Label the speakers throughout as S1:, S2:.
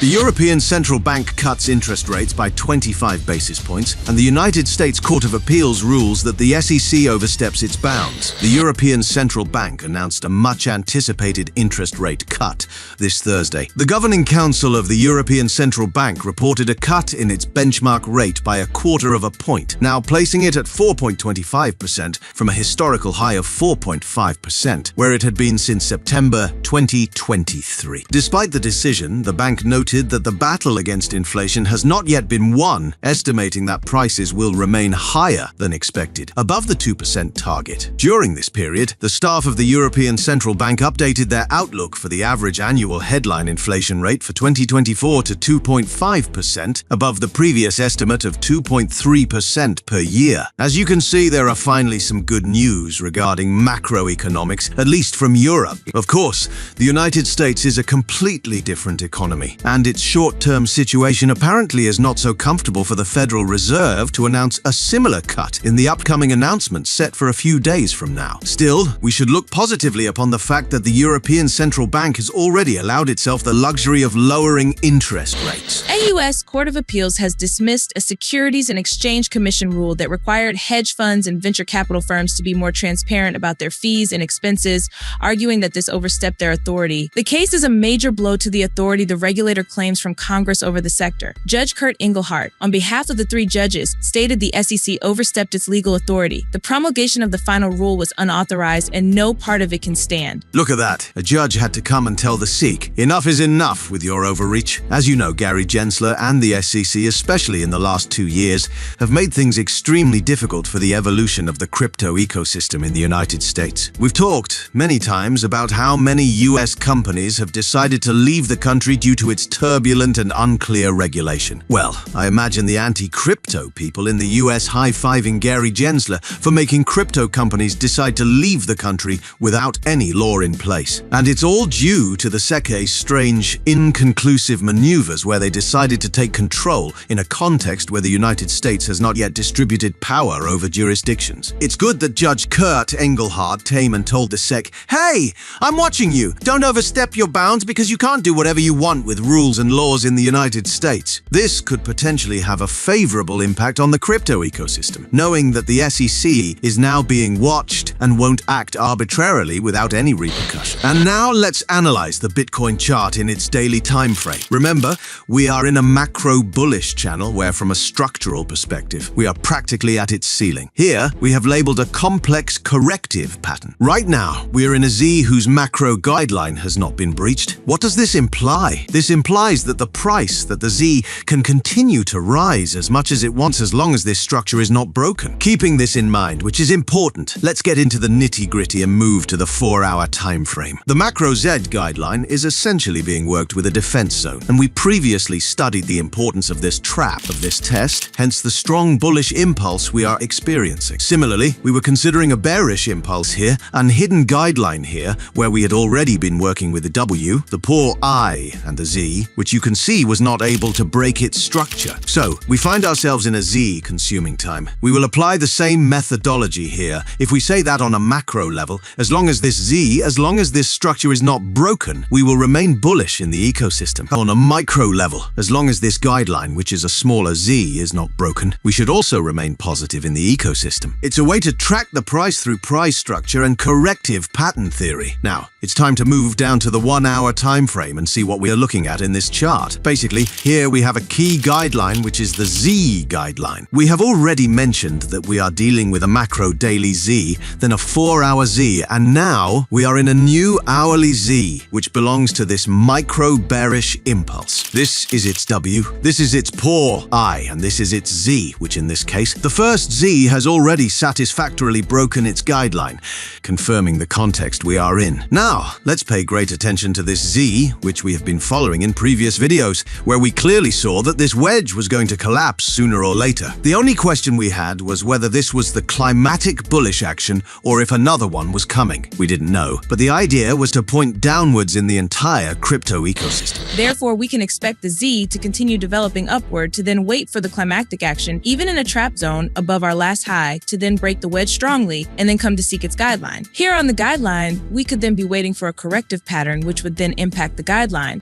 S1: The European Central Bank cuts interest rates by 25 basis points, and the United States Court of Appeals rules that the SEC oversteps its bounds. The European Central Bank announced a much-anticipated interest rate cut this Thursday. The Governing Council of the European Central Bank reported a cut in its benchmark rate by 1/4 of a point, now placing it at 4.25% from a historical high of 4.5%, where it had been since September 2023. Despite the decision, the bank noted that the battle against inflation has not yet been won, estimating that prices will remain higher than expected, above the 2% target. During this period, the staff of the European Central Bank updated their outlook for the average annual headline inflation rate for 2024 to 2.5%, above the previous estimate of 2.3% per year. As you can see, there are finally some good news regarding macroeconomics, at least from Europe. Of course, the United States is a completely different economy, and its short-term situation apparently is not so comfortable for the Federal Reserve to announce a similar cut in the upcoming announcement set for a few days from now. Still, we should look positively upon the fact that the European Central Bank has already allowed itself the luxury of lowering interest rates.
S2: A U.S. Court of Appeals has dismissed a Securities and Exchange Commission rule that required hedge funds and venture capital firms to be more transparent about their fees and expenses, arguing that this overstepped their authority. The case is a major blow to the authority the regulator claims from Congress over the sector. Judge Kurt Engelhardt, on behalf of the 3 judges, stated the SEC overstepped its legal authority. The promulgation of the final rule was unauthorized and no part of it can stand.
S1: Look at that. A judge had to come and tell the SEC, enough is enough with your overreach. As you know, Gary Gensler and the SEC, especially in the last 2 years, have made things extremely difficult for the evolution of the crypto ecosystem in the United States. We've talked many times about how many US companies have decided to leave the country due to its turbulent and unclear regulation. Well, I imagine the anti-crypto people in the US high-fiving Gary Gensler for making crypto companies decide to leave the country without any law in place. And it's all due to the SEC's strange, inconclusive maneuvers where they decided to take control in a context where the United States has not yet distributed power over jurisdictions. It's good that Judge Kurt Engelhardt came and told the SEC, "Hey, I'm watching you. Don't overstep your bounds because you can't do whatever you want with rules and laws in the United States." This could potentially have a favorable impact on the crypto ecosystem, knowing that the SEC is now being watched and won't act arbitrarily without any repercussion. And now let's analyze the Bitcoin chart in its daily time frame. Remember, we are in a macro bullish channel where from a structural perspective, we are practically at its ceiling. Here, we have labeled a complex corrective pattern. Right now, we are in a Z whose macro guideline has not been breached. What does this imply? This implies that the price, that the Z, can continue to rise as much as it wants as long as this structure is not broken. Keeping this in mind, which is important, let's get into the nitty-gritty and move to the 4-hour time frame. The macro Z guideline is essentially being worked with a defense zone, and we previously studied the importance of this trap, of this test, hence the strong bullish impulse we are experiencing. Similarly, we were considering a bearish impulse here, and hidden guideline here, where we had already been working with the W, the poor I, and the Z, which you can see was not able to break its structure. So, we find ourselves in a Z consuming time. We will apply the same methodology here. If we say that on a macro level, as long as this structure is not broken, we will remain bullish in the ecosystem. On a micro level, as long as this guideline, which is a smaller Z, is not broken, we should also remain positive in the ecosystem. It's a way to track the price through price structure and corrective pattern theory. Now, it's time to move down to the 1-hour time frame and see what we are looking at in this chart. Basically, here we have a key guideline, which is the Z guideline. We have already mentioned that we are dealing with a macro daily Z, then a 4-hour Z, and now we are in a new hourly Z, which belongs to this micro bearish impulse. This is its W, this is its poor I, and this is its Z, which in this case, the first Z has already satisfactorily broken its guideline, confirming the context we are in. Now, let's pay great attention to this Z, which we have been following in previous videos, where we clearly saw that this wedge was going to collapse sooner or later. The only question we had was whether this was the climatic bullish action or if another one was coming. We didn't know, but the idea was to point downwards in the entire crypto ecosystem.
S2: Therefore, we can expect the Z to continue developing upward to then wait for the climactic action, even in a trap zone above our last high, to then break the wedge strongly and then come to seek its guideline. Here on the guideline, we could then be waiting for a corrective pattern, which would then impact the guideline.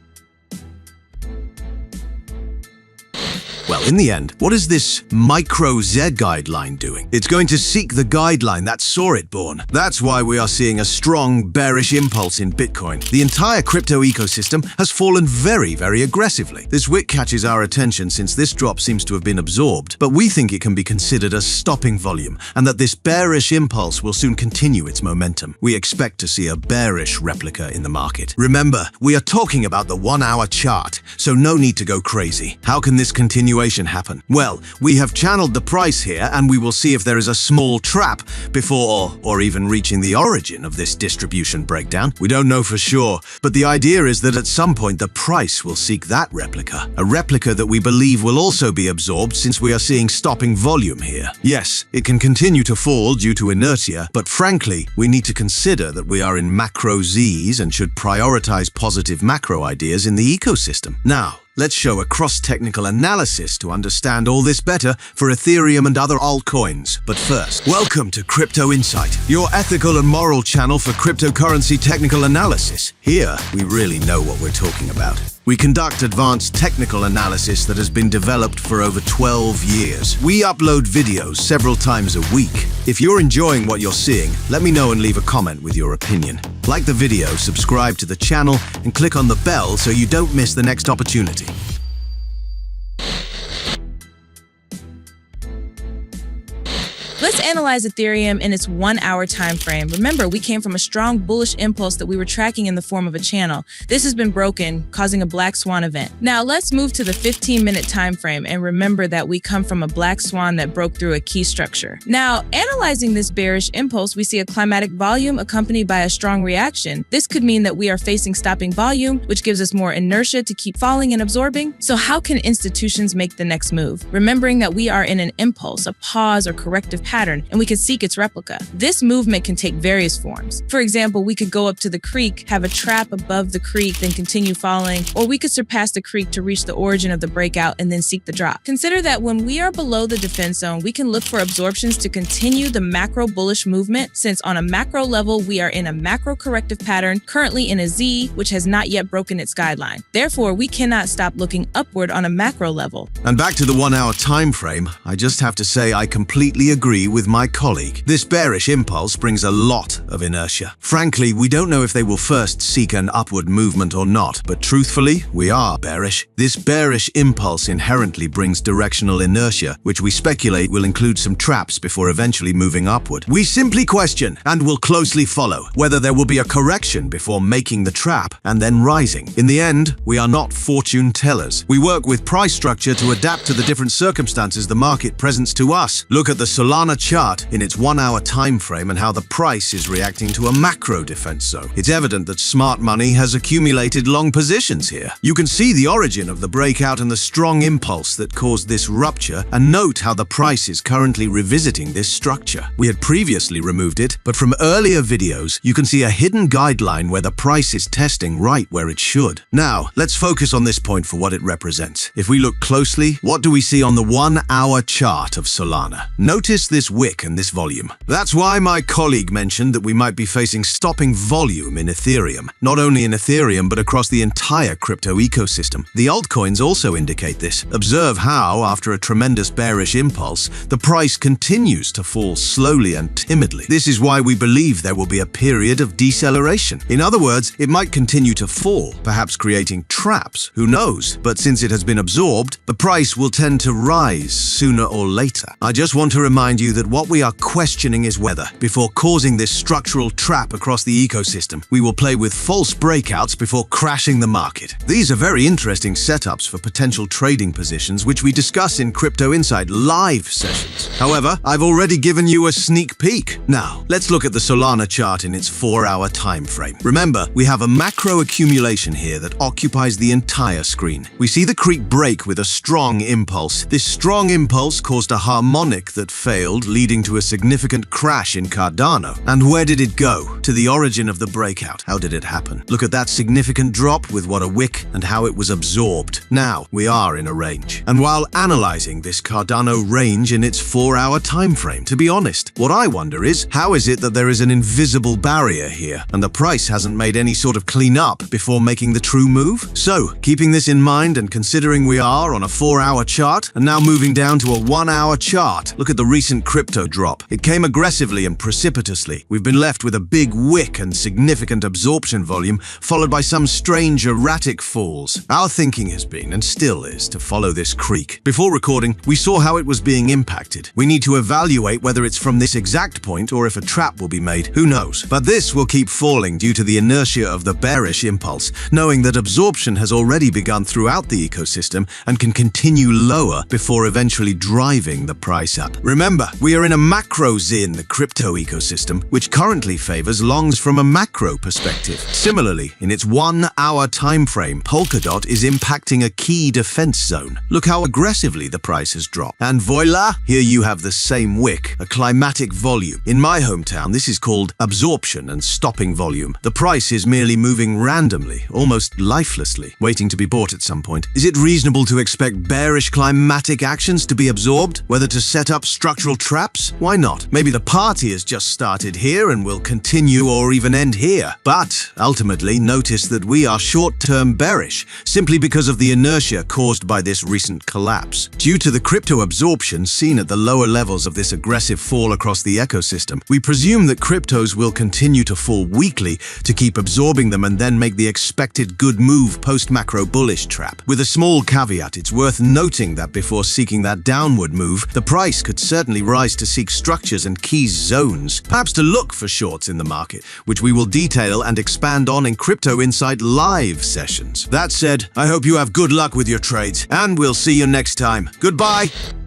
S1: Well, in the end, what is this micro Z guideline doing? It's going to seek the guideline that saw it born. That's why we are seeing a strong bearish impulse in Bitcoin. The entire crypto ecosystem has fallen very, very aggressively. This wick catches our attention since this drop seems to have been absorbed, but we think it can be considered a stopping volume and that this bearish impulse will soon continue its momentum. We expect to see a bearish replica in the market. Remember, we are talking about the 1 hour chart, so no need to go crazy. How can this continuation happen? Well, we have channeled the price here and we will see if there is a small trap before or even reaching the origin of this distribution breakdown. We don't know for sure, but the idea is that at some point the price will seek that replica, a replica that we believe will also be absorbed since we are seeing stopping volume here. Yes, it can continue to fall due to inertia, but frankly, we need to consider that we are in macro Zs and should prioritize positive macro ideas in the ecosystem. Now, let's show a cross-technical analysis to understand all this better for Ethereum and other altcoins. But first, welcome to Crypto Insight, your ethical and moral channel for cryptocurrency technical analysis. Here, we really know what we're talking about. We conduct advanced technical analysis that has been developed for over 12 years. We upload videos several times a week. If you're enjoying what you're seeing, let me know and leave a comment with your opinion. Like the video, subscribe to the channel, and click on the bell so you don't miss the next opportunity.
S2: Let's analyze Ethereum in its 1 hour time frame. Remember, we came from a strong bullish impulse that we were tracking in the form of a channel. This has been broken, causing a black swan event. Now let's move to the 15-minute time frame and remember that we come from a black swan that broke through a key structure. Now, analyzing this bearish impulse, we see a climatic volume accompanied by a strong reaction. This could mean that we are facing stopping volume, which gives us more inertia to keep falling and absorbing. So how can institutions make the next move? Remembering that we are in an impulse, a pause or corrective pattern, and we can seek its replica. This movement can take various forms. For example, we could go up to the creek, have a trap above the creek, then continue falling, or we could surpass the creek to reach the origin of the breakout and then seek the drop. Consider that when we are below the defense zone, we can look for absorptions to continue the macro bullish movement, since on a macro level, we are in a macro corrective pattern, currently in a Z, which has not yet broken its guideline. Therefore, we cannot stop looking upward on a macro level.
S1: And back to the 1 hour time frame, I just have to say I completely agree with my colleague. This bearish impulse brings a lot of inertia. Frankly, we don't know if they will first seek an upward movement or not, but truthfully, we are bearish. This bearish impulse inherently brings directional inertia, which we speculate will include some traps before eventually moving upward. We simply question, and will closely follow, whether there will be a correction before making the trap and then rising. In the end, we are not fortune tellers. We work with price structure to adapt to the different circumstances the market presents to us. Look at the Solana chart in its 1 hour time frame and how the price is reacting to a macro defense zone. It's evident that smart money has accumulated long positions here. You can see the origin of the breakout and the strong impulse that caused this rupture, and note how the price is currently revisiting this structure. We had previously removed it, but from earlier videos, you can see a hidden guideline where the price is testing right where it should. Now, let's focus on this point for what it represents. If we look closely, what do we see on the 1 hour chart of Solana? Notice this wick and this volume. That's why my colleague mentioned that we might be facing stopping volume in Ethereum. Not only in Ethereum, but across the entire crypto ecosystem. The altcoins also indicate this. Observe how, after a tremendous bearish impulse, the price continues to fall slowly and timidly. This is why we believe there will be a period of deceleration. In other words, it might continue to fall, perhaps creating traps, who knows? But since it has been absorbed, the price will tend to rise sooner or later. I just want to remind you that what we are questioning is whether, before causing this structural trap across the ecosystem, we will play with false breakouts before crashing the market. These are very interesting setups for potential trading positions, which we discuss in Crypto Insight live sessions. However, I've already given you a sneak peek. Now, let's look at the Solana chart in its 4 hour time frame. Remember, we have a macro accumulation here that occupies the entire screen. We see the creek break with a strong impulse. This strong impulse caused a harmonic that failed, leading leading to a significant crash in Cardano. And where did it go? To the origin of the breakout. How did it happen? Look at that significant drop with what a wick and how it was absorbed. Now, we are in a range. And while analyzing this Cardano range in its 4-hour time frame, to be honest, what I wonder is, how is it that there is an invisible barrier here and the price hasn't made any sort of cleanup before making the true move? So, keeping this in mind and considering we are on a 4-hour chart and now moving down to a 1-hour chart, look at the recent crypto drop. It came aggressively and precipitously. We've been left with a big wick and significant absorption volume, followed by some strange erratic falls. Our thinking has been, and still is, to follow this creek. Before recording, we saw how it was being impacted. We need to evaluate whether it's from this exact point or if a trap will be made. Who knows? But this will keep falling due to the inertia of the bearish impulse, knowing that absorption has already begun throughout the ecosystem and can continue lower before eventually driving the price up. Remember, we are in a macro zin, the crypto ecosystem, which currently favors longs from a macro perspective. Similarly, in its 1-hour time frame, Polkadot is impacting a key defense zone. Look how aggressively the price has dropped. And voila, here you have the same wick, a climatic volume. In my hometown, this is called absorption and stopping volume. The price is merely moving randomly, almost lifelessly, waiting to be bought at some point. Is it reasonable to expect bearish climatic actions to be absorbed? Whether to set up structural traps? Why not? Maybe the party has just started here and will continue or even end here. But ultimately, notice that we are short-term bearish, simply because of the inertia caused by this recent collapse. Due to the crypto absorption seen at the lower levels of this aggressive fall across the ecosystem, we presume that cryptos will continue to fall weekly to keep absorbing them and then make the expected good move post-macro bullish trap. With a small caveat, it's worth noting that before seeking that downward move, the price could certainly rise to seek structures and key zones, perhaps to look for shorts in the market, which we will detail and expand on in Crypto Insight live sessions. That said, I hope you have good luck with your trades, and we'll see you next time. Goodbye!